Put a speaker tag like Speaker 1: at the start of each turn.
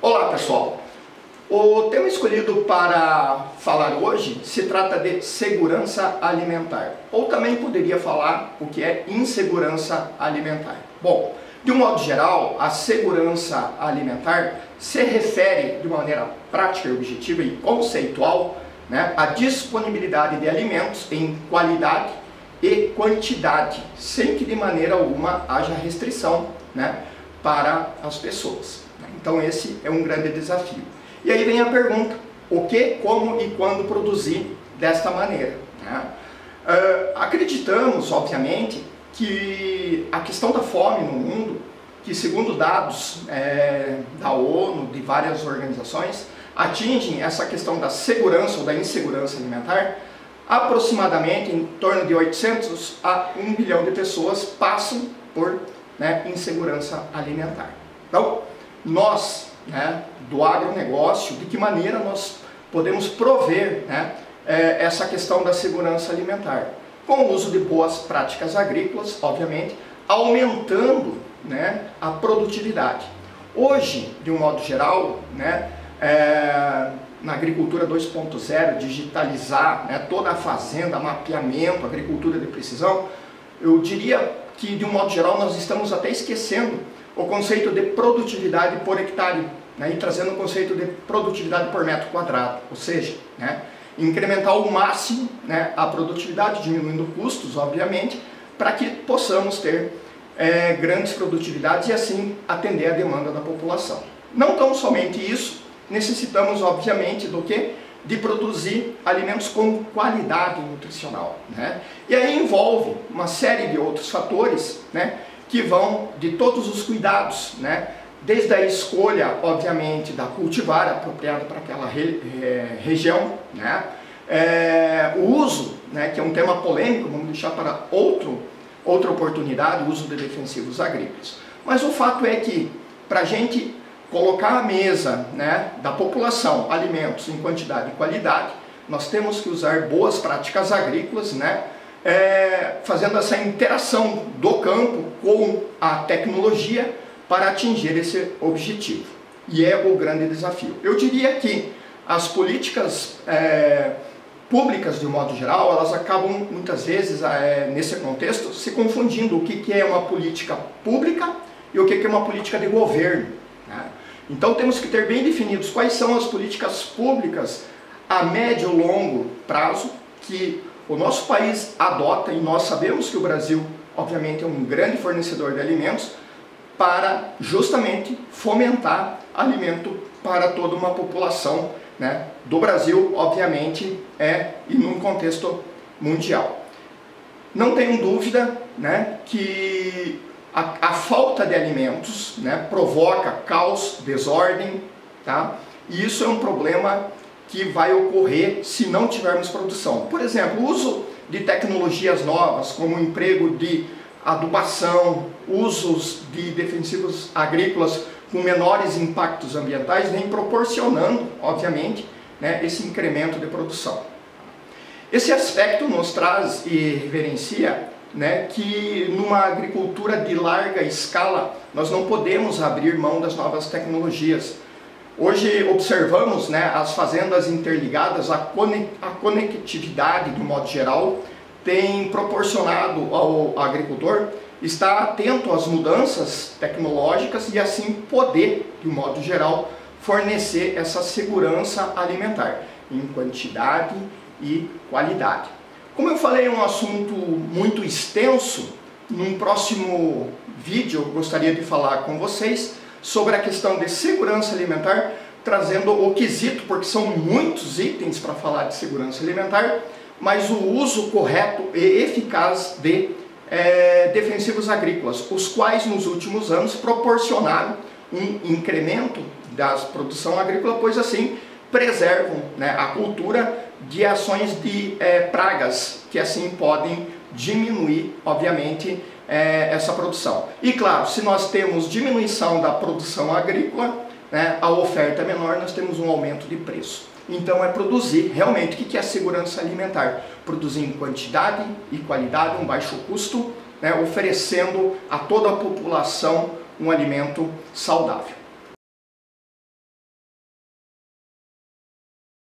Speaker 1: Olá pessoal, o tema escolhido para falar hoje se trata de segurança alimentar, ou também poderia falar o que é insegurança alimentar. Bom, de um modo geral, a segurança alimentar se refere de maneira prática, objetiva e conceitual, à disponibilidade de alimentos em qualidade e quantidade, sem que de maneira alguma haja restrição para as pessoas. Então esse é um grande desafio. E aí vem a pergunta, o que, como e quando produzir desta maneira? Acreditamos, obviamente, que a questão da fome no mundo, que segundo dados da ONU, de várias organizações, atingem essa questão da segurança ou da insegurança alimentar, aproximadamente em torno de 800 a 1 bilhão de pessoas passam por insegurança alimentar. Então, nós, do agronegócio, de que maneira nós podemos prover essa questão da segurança alimentar? Com o uso de boas práticas agrícolas, obviamente, aumentando a produtividade. Hoje, de um modo geral, na agricultura 2.0, digitalizar toda a fazenda, mapeamento, agricultura de precisão, eu diria que, de um modo geral, nós estamos até esquecendo o conceito de produtividade por hectare, e trazendo o conceito de produtividade por metro quadrado, ou seja, incrementar ao máximo a produtividade, diminuindo custos, obviamente, para que possamos ter grandes produtividades e assim atender a demanda da população. Não tão somente isso, necessitamos, obviamente, do que? De produzir alimentos com qualidade nutricional. E aí envolve uma série de outros fatores, que vão de todos os cuidados, desde a escolha, obviamente, da cultivar apropriada para aquela região, o uso, que é um tema polêmico, vamos deixar para outra oportunidade, o uso de defensivos agrícolas. Mas o fato é que, para a gente colocar à mesa da população alimentos em quantidade e qualidade, nós temos que usar boas práticas agrícolas, fazendo essa interação do campo com a tecnologia para atingir esse objetivo. E é o grande desafio. Eu diria que as políticas públicas, de um modo geral, elas acabam muitas vezes, nesse contexto, se confundindo o que é uma política pública e o que é uma política de governo. Então temos que ter bem definidos quais são as políticas públicas a médio e longo prazo que o nosso país adota, e nós sabemos que o Brasil, obviamente, é um grande fornecedor de alimentos, para justamente fomentar alimento para toda uma população do Brasil, obviamente, e num contexto mundial. Não tenho dúvida que a falta de alimentos provoca caos, desordem, e isso é um problema que vai ocorrer se não tivermos produção. Por exemplo, o uso de tecnologias novas, como o emprego de adubação, usos de defensivos agrícolas com menores impactos ambientais, vem proporcionando, obviamente, esse incremento de produção. Esse aspecto nos traz e reverencia que numa agricultura de larga escala nós não podemos abrir mão das novas tecnologias. Hoje observamos as fazendas interligadas, a conectividade de um modo geral tem proporcionado ao agricultor estar atento às mudanças tecnológicas e assim poder, de um modo geral, fornecer essa segurança alimentar em quantidade e qualidade. Como eu falei, é um assunto muito extenso. Num próximo vídeo eu gostaria de falar com vocês sobre a questão de segurança alimentar, trazendo o quesito, porque são muitos itens para falar de segurança alimentar, mas o uso correto e eficaz de defensivos agrícolas, os quais nos últimos anos proporcionaram um incremento da produção agrícola, pois assim preservam a cultura de ações de pragas, que assim podem diminuir, obviamente, essa produção. E claro, se nós temos diminuição da produção agrícola, a oferta é menor, nós temos um aumento de preço. Então é produzir realmente, o que é segurança alimentar? Produzir em quantidade e qualidade, um baixo custo, oferecendo a toda a população um alimento saudável.